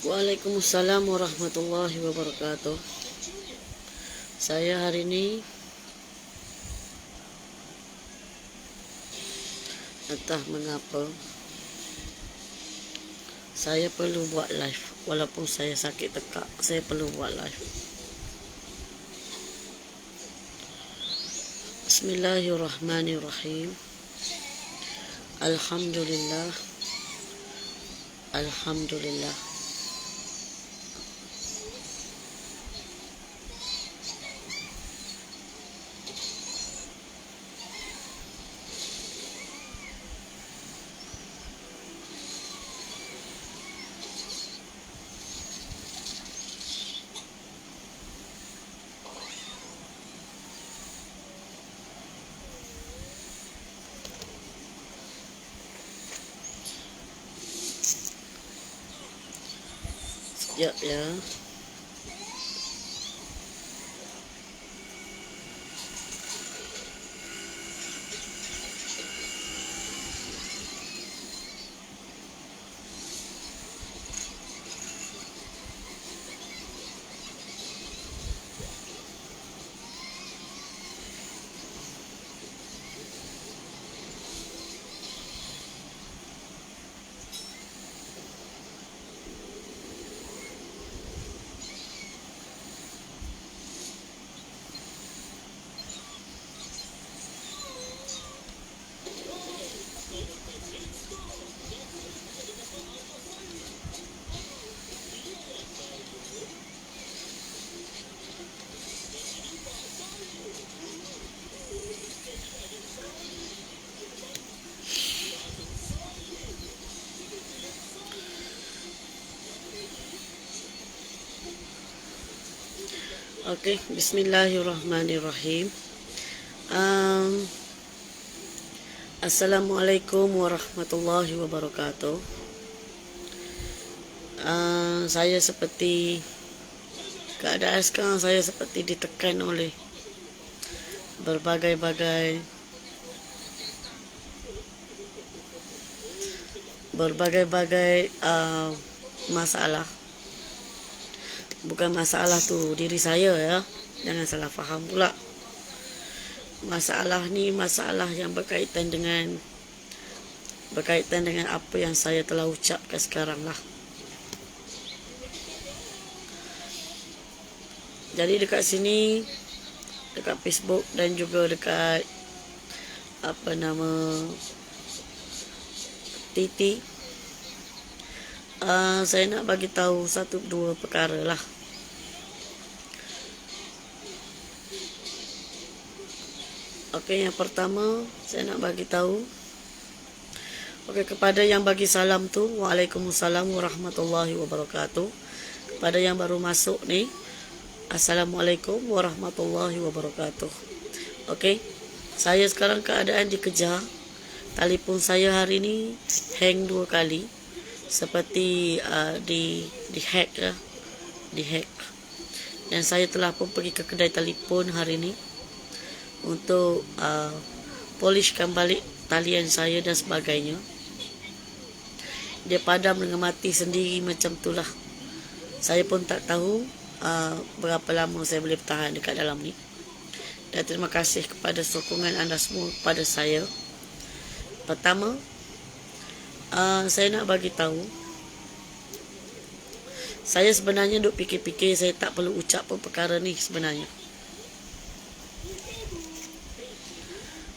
Waalaikumsalam warahmatullahi wabarakatuh. Saya hari ini entah mengapa saya perlu buat live. Walaupun saya sakit tekak, saya perlu buat live. Bismillahirrahmanirrahim. Alhamdulillah. Alhamdulillah. Sekejap ya. Okey, bismillahirrahmanirrahim. Assalamualaikum warahmatullahi wabarakatuh. Saya seperti keadaan sekarang, saya seperti ditekan oleh berbagai-bagai masalah. Bukan masalah tu diri saya ya, jangan salah faham pula. Masalah ni masalah yang berkaitan dengan apa yang saya telah ucapkan sekarang lah. Jadi dekat sini, dekat Facebook dan juga dekat TT, saya nak bagi tahu satu dua perkara lah. Okey, yang pertama saya nak bagi tahu, kepada yang bagi salam tu, Waalaikumsalam warahmatullahi wabarakatuh. Kepada yang baru masuk ni, Assalamualaikum warahmatullahi wabarakatuh. Okey, saya sekarang keadaan dikejar. Telefon saya hari ni hang 2 kali. Seperti di hack ya, dan saya telah pun pergi ke kedai telefon hari ni untuk polishkan balik talian saya dan sebagainya. Dia padam dengan mati sendiri macam itulah. Saya pun tak tahu berapa lama saya boleh bertahan dekat dalam ni. Dan terima kasih kepada sokongan anda semua kepada saya. Pertama, saya nak bagi tahu, saya sebenarnya duk fikir-fikir saya tak perlu ucap pun perkara ni sebenarnya.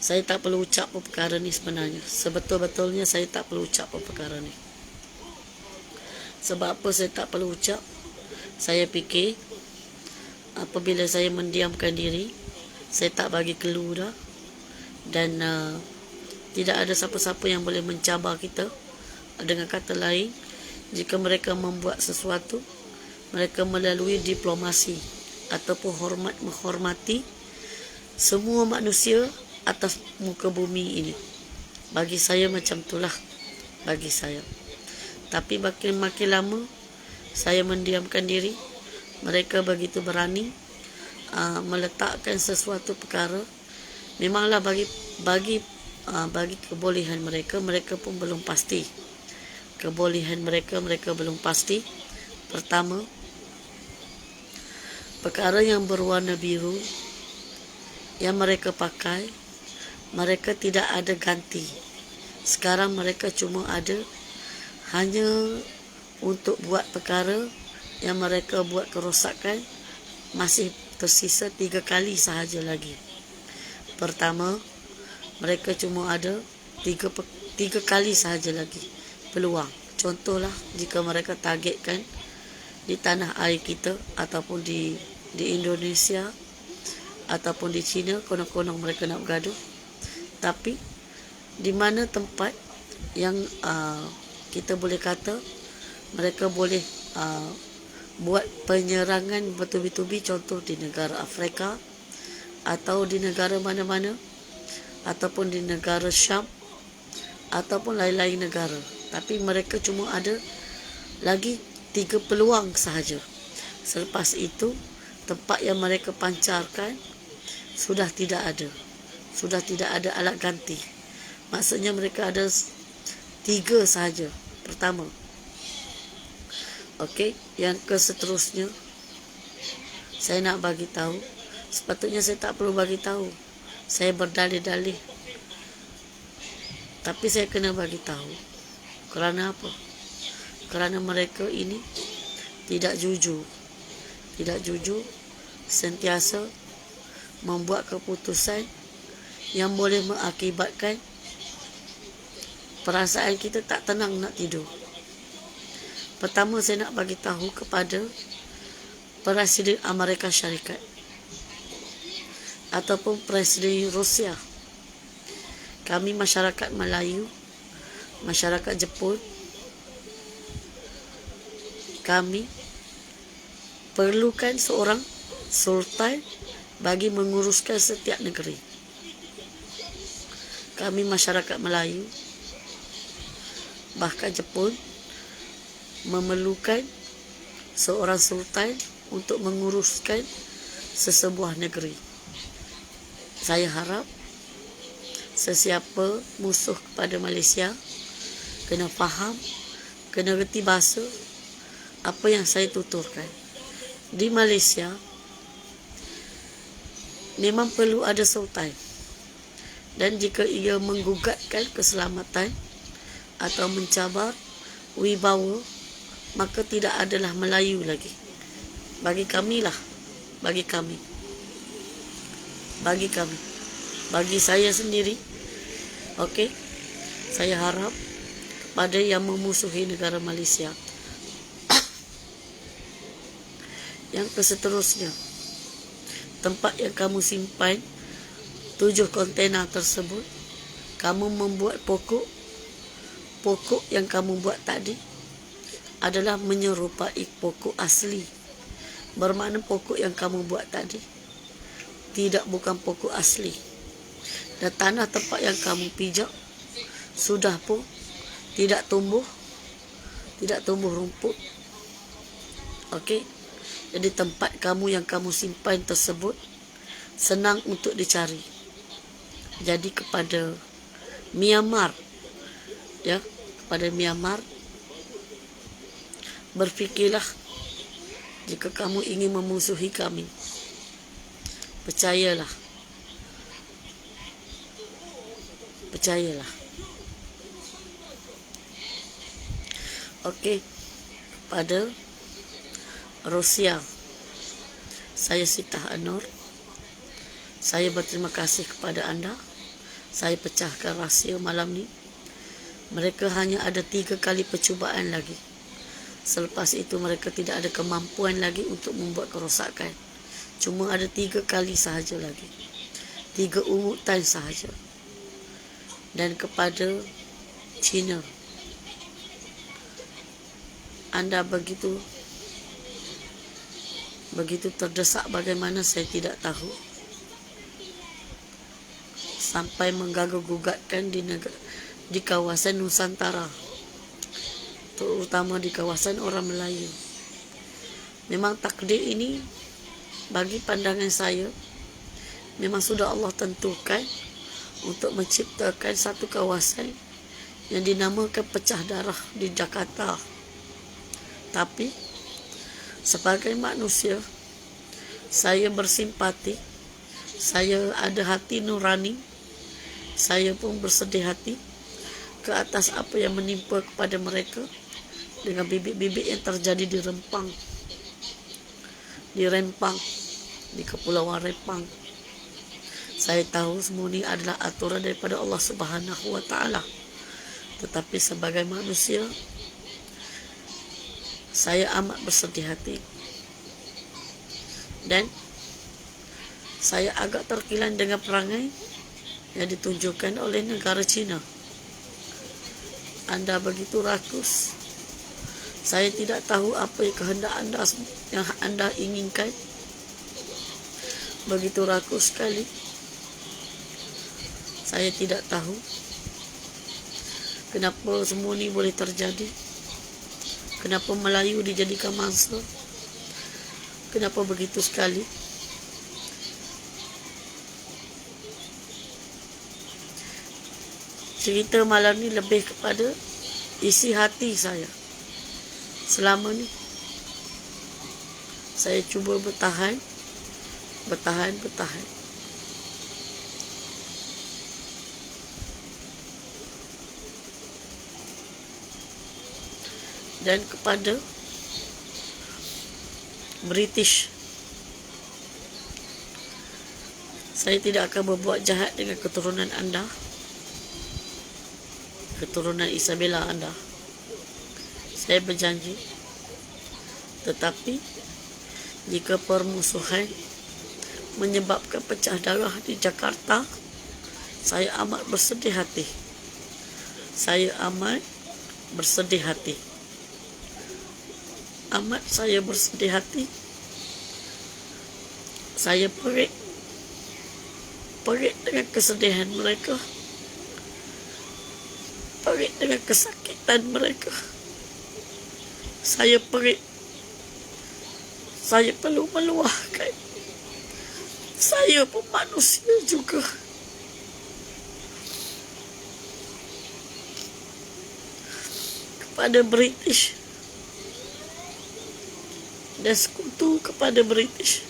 Saya tak perlu ucap pun perkara ni sebenarnya. Sebetul-betulnya saya tak perlu ucap pun perkara ni. Sebab apa saya tak perlu ucap? Saya fikir apabila saya mendiamkan diri, saya tak bagi clue dah. Dan tidak ada siapa-siapa yang boleh mencabar kita. Dengan kata lain, jika mereka membuat sesuatu, mereka melalui diplomasi ataupun menghormati semua manusia atas muka bumi ini. Bagi saya macam itulah, bagi saya. Tapi makin lama saya mendiamkan diri, mereka begitu berani meletakkan sesuatu perkara. Memanglah bagi kebolehan mereka pun belum pasti. Kebolehan mereka belum pasti. Pertama, perkara yang berwarna biru yang mereka pakai, mereka tidak ada ganti. Sekarang mereka cuma ada hanya untuk buat perkara yang mereka buat kerosakan, masih tersisa 3 kali sahaja lagi. Pertama, mereka cuma ada 3 kali sahaja lagi peluang. Contohlah, jika mereka targetkan di tanah air kita ataupun di Indonesia ataupun di China, konon-konon mereka nak bergaduh. Tapi di mana tempat yang kita boleh kata mereka boleh buat penyerangan bertubi-tubi, contoh di negara Afrika atau di negara mana-mana, ataupun di negara Syam ataupun lain-lain negara. Tapi mereka cuma ada lagi 3 peluang sahaja. Selepas itu, tempat yang mereka pancarkan sudah tidak ada alat ganti. Maksudnya mereka ada 3 sahaja. Pertama. Okey, yang seterusnya saya nak bagi tahu. Sepatutnya saya tak perlu bagi tahu. Saya berdalih-dalih. Tapi saya kena bagi tahu. Kerana apa? Kerana mereka ini tidak jujur. Tidak jujur, sentiasa membuat keputusan yang boleh mengakibatkan perasaan kita tak tenang nak tidur. Pertama, saya nak bagi tahu kepada Presiden Amerika Syarikat ataupun Presiden Rusia. Kami masyarakat Melayu, masyarakat Jepun, kami perlukan seorang sultan bagi menguruskan setiap negeri. Kami masyarakat Melayu, bahkan Jepun, memerlukan seorang sultan untuk menguruskan sesebuah negeri. Saya harap sesiapa musuh kepada Malaysia kena faham, kena reti bahasa apa yang saya tuturkan. Di Malaysia memang perlu ada sultan, dan jika ia menggugatkan keselamatan atau mencabar wibawa, maka tidak adalah Melayu lagi. Bagi kami, bagi saya sendiri. Okey, saya harap kepada yang memusuhi negara Malaysia. Yang seterusnya, tempat yang kamu simpan 7 kontena tersebut, kamu membuat pokok yang kamu buat tadi adalah menyerupai pokok asli. Bermakna pokok yang kamu buat tadi bukan pokok asli. Dan tanah tempat yang kamu pijak sudah pun tidak tumbuh rumput. Okey. Jadi tempat kamu yang kamu simpan tersebut senang untuk dicari. Jadi kepada Myanmar, berfikirlah, jika kamu ingin memusuhi kami, percayalah. Okey, pada Rusia, saya Sitah Anur, saya berterima kasih kepada anda. Saya pecahkan rahsia malam ni. Mereka hanya ada 3 kali percubaan lagi. Selepas itu mereka tidak ada kemampuan lagi untuk membuat kerosakan. Cuma ada 3 kali sahaja lagi. 3 urutan sahaja. Dan kepada China, Anda begitu terdesak bagaimana saya tidak tahu, sampai mengganggu-gugatkan di kawasan Nusantara, terutama di kawasan orang Melayu. Memang takdir ini bagi pandangan saya memang sudah Allah tentukan untuk menciptakan satu kawasan yang dinamakan pecah darah di Jakarta. Tapi sebagai manusia, saya bersimpati, saya ada hati nurani, saya pun bersedih hati ke atas apa yang menimpa kepada mereka dengan bibit-bibit yang terjadi di Rempang, di Kepulauan Rempang. Saya tahu semua ini adalah aturan daripada Allah Subhanahu wa Ta'ala, tetapi sebagai manusia, saya amat bersedih hati dan saya agak terkilan dengan perangai yang ditunjukkan oleh negara China. Anda begitu rakus. Saya tidak tahu apa yang kehendak yang anda inginkan. Begitu rakus sekali. Saya tidak tahu kenapa semua ini boleh terjadi. Kenapa Melayu dijadikan mangsa? Kenapa begitu sekali? Cerita malam ni lebih kepada isi hati saya. Selama ni saya cuba bertahan. Dan kepada British, saya tidak akan berbuat jahat dengan keturunan anda, keturunan Isabella anda. Saya berjanji. Tetapi jika permusuhan menyebabkan pecah darah di Jakarta, saya amat bersedih hati. Saya amat bersedih hati. Saya bersedih hati. Saya perik dengan kesedihan mereka, perik dengan kesakitan mereka. Saya perik. Saya perlu meluahkan. Saya pun manusia juga. Kepada British dan sekutu kepada British,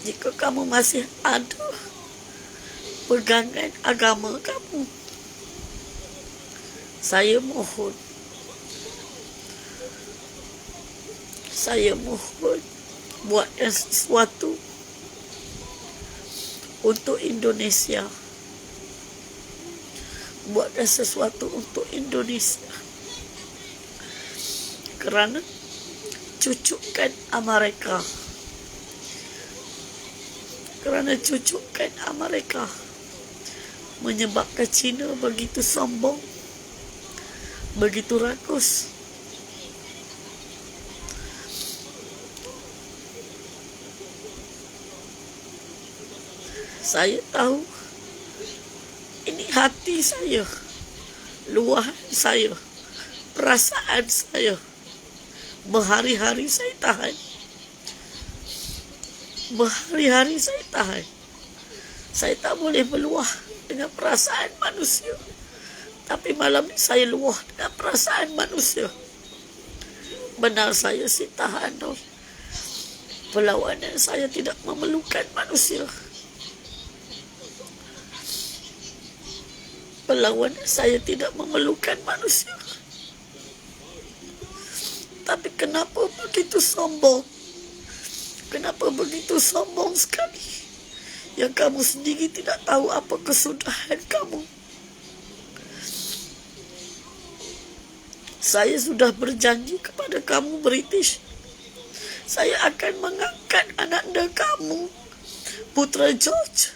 jika kamu masih ada pegangan agama kamu, saya mohon buatkan sesuatu untuk Indonesia. Buatkan sesuatu untuk Indonesia. Kerana cucukan Amerika. Menyebabkan Cina begitu sombong, begitu rakus. Saya tahu ini hati saya, luahan saya, perasaan saya. Berhari-hari saya tahan. Saya tak boleh meluah dengan perasaan manusia. Tapi malam ni saya luah dengan perasaan manusia. Benar saya si tahan. Perlawanan saya tidak memerlukan manusia. Perlawanan saya tidak memerlukan manusia. Tapi kenapa begitu sombong? Kenapa begitu sombong sekali? Yang kamu sendiri tidak tahu apa kesudahan kamu. Saya sudah berjanji kepada kamu British. Saya akan mengangkat ananda kamu, Putra George,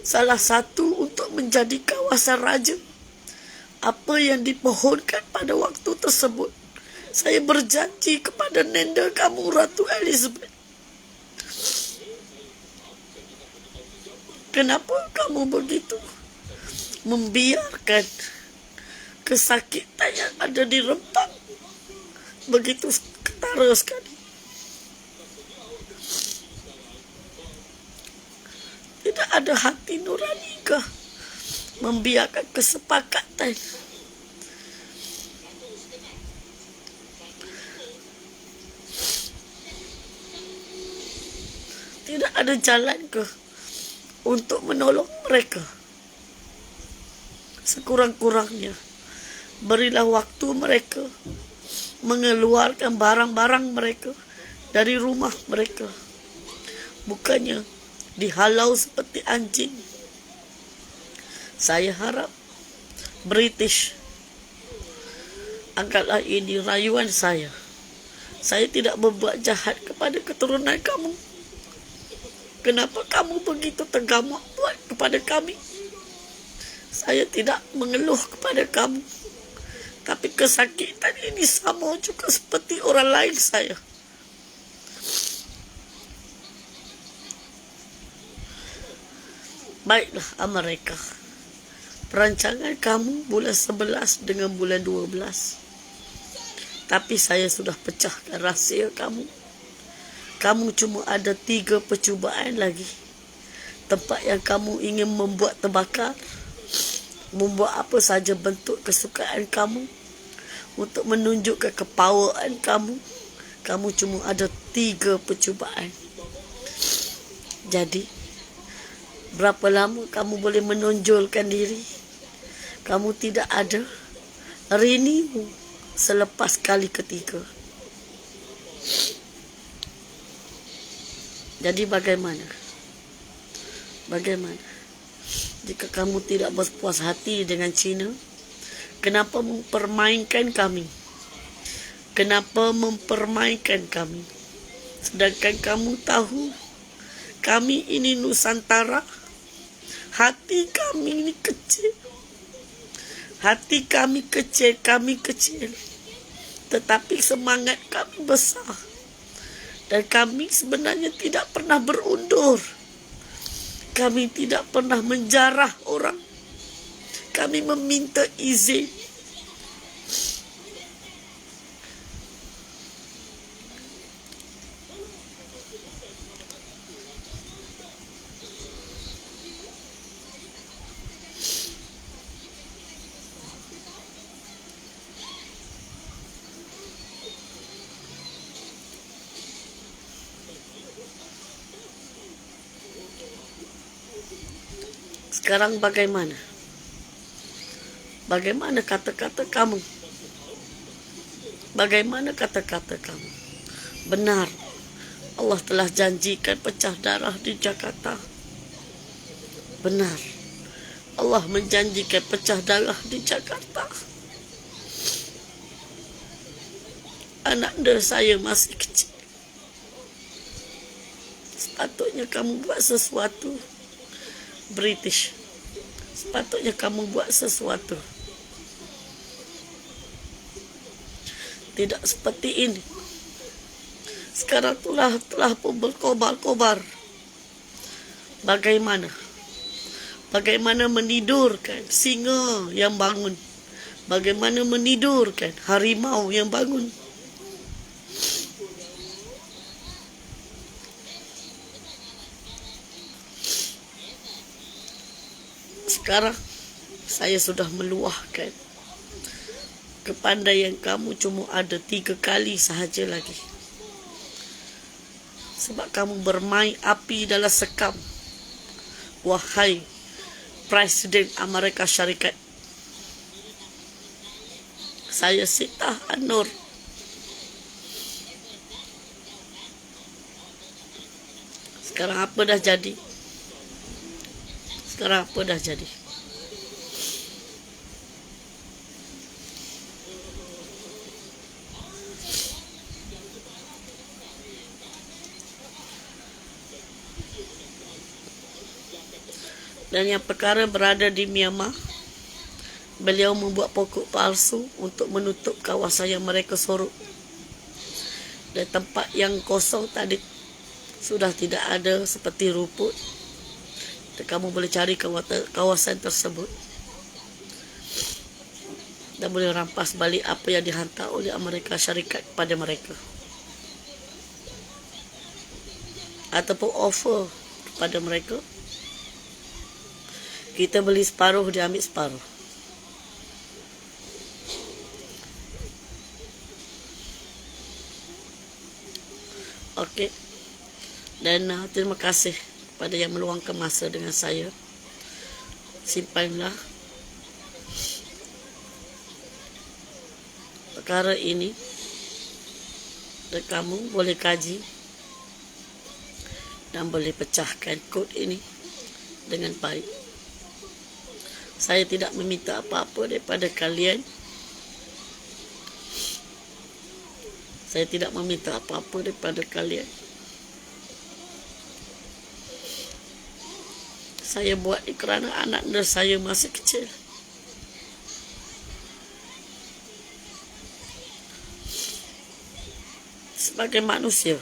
salah satu untuk menjadi kawasan raja. apa yang dipohonkan pada waktu tersebut. Saya berjanji kepada nenda kamu, Ratu Elizabeth. Kenapa kamu begitu membiarkan kesakitan yang ada di Rempang begitu ketara sekali? Tidak ada hati nurani kah membiarkan kesepakatan? Tidak ada jalan kah untuk menolong mereka? Sekurang-kurangnya berilah waktu mereka mengeluarkan barang-barang mereka dari rumah mereka, bukannya dihalau seperti anjing. Saya harap British, angkatlah ini rayuan saya. Saya tidak berbuat jahat kepada keturunan kamu. Kenapa kamu begitu tegamak buat kepada kami? Saya tidak mengeluh kepada kamu, tapi kesakitan ini sama juga seperti orang lain saya. Baiklah Amerika, perancangan kamu bulan 11 dengan bulan 12. Tapi saya sudah pecahkan rahsia kamu. Kamu cuma ada 3 percubaan lagi. Tempat yang kamu ingin membuat terbakar, membuat apa saja bentuk kesukaan kamu untuk menunjukkan kepawaan kamu. Kamu cuma ada 3 percubaan. Jadi, berapa lama kamu boleh menonjolkan diri? Kamu tidak ada rinimu selepas kali ketiga. Jadi bagaimana? Bagaimana? Jika kamu tidak berpuas hati dengan China, kenapa mempermainkan kami? Kenapa mempermainkan kami? Sedangkan kamu tahu, kami ini Nusantara, hati kami ini kecil. Hati kami kecil, tetapi semangat kami besar. Dan kami sebenarnya tidak pernah berundur. Kami tidak pernah menjarah orang. Kami meminta izin. Sekarang bagaimana? Bagaimana kata-kata kamu? Bagaimana kata-kata kamu? Benar, Allah telah janjikan pecah darah di Jakarta. Benar, Allah menjanjikan pecah darah di Jakarta. Ananda saya masih kecil. Sepatutnya kamu buat sesuatu, British. Sepatutnya kamu buat sesuatu. Tidak seperti ini. Sekarang telah pun berkobar-kobar. Bagaimana? Bagaimana menidurkan singa yang bangun? Bagaimana menidurkan harimau yang bangun? Sekarang saya sudah meluahkan kepandaian kamu cuma ada 3 kali sahaja lagi. Sebab kamu bermain api dalam sekam. Wahai Presiden Amerika Syarikat, saya Sitah An-Nur, sekarang apa dah jadi? Sekarang apa dah jadi? Dan yang perkara berada di Myanmar, beliau membuat pokok palsu untuk menutup kawasan yang mereka sorot. Dan tempat yang kosong tadi sudah tidak ada seperti rumput. Dan kamu boleh cari kawasan tersebut dan boleh rampas balik apa yang dihantar oleh Amerika Syarikat kepada mereka, ataupun offer kepada mereka. Kita beli separuh, dia ambil separuh. Okey. Dan terima kasih kepada yang meluangkan masa dengan saya. Simpanlah perkara ini dan kamu boleh kaji dan boleh pecahkan kod ini dengan baik. Saya tidak meminta apa-apa daripada kalian. Saya tidak meminta apa-apa daripada kalian. Saya buat ini kerana anak saya masih kecil. Sebagai manusia,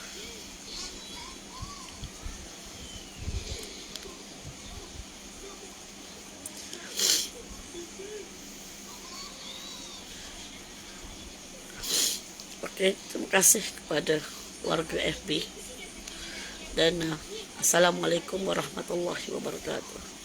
okey, terima kasih kepada warga FB dan Assalamualaikum warahmatullahi wabarakatuh.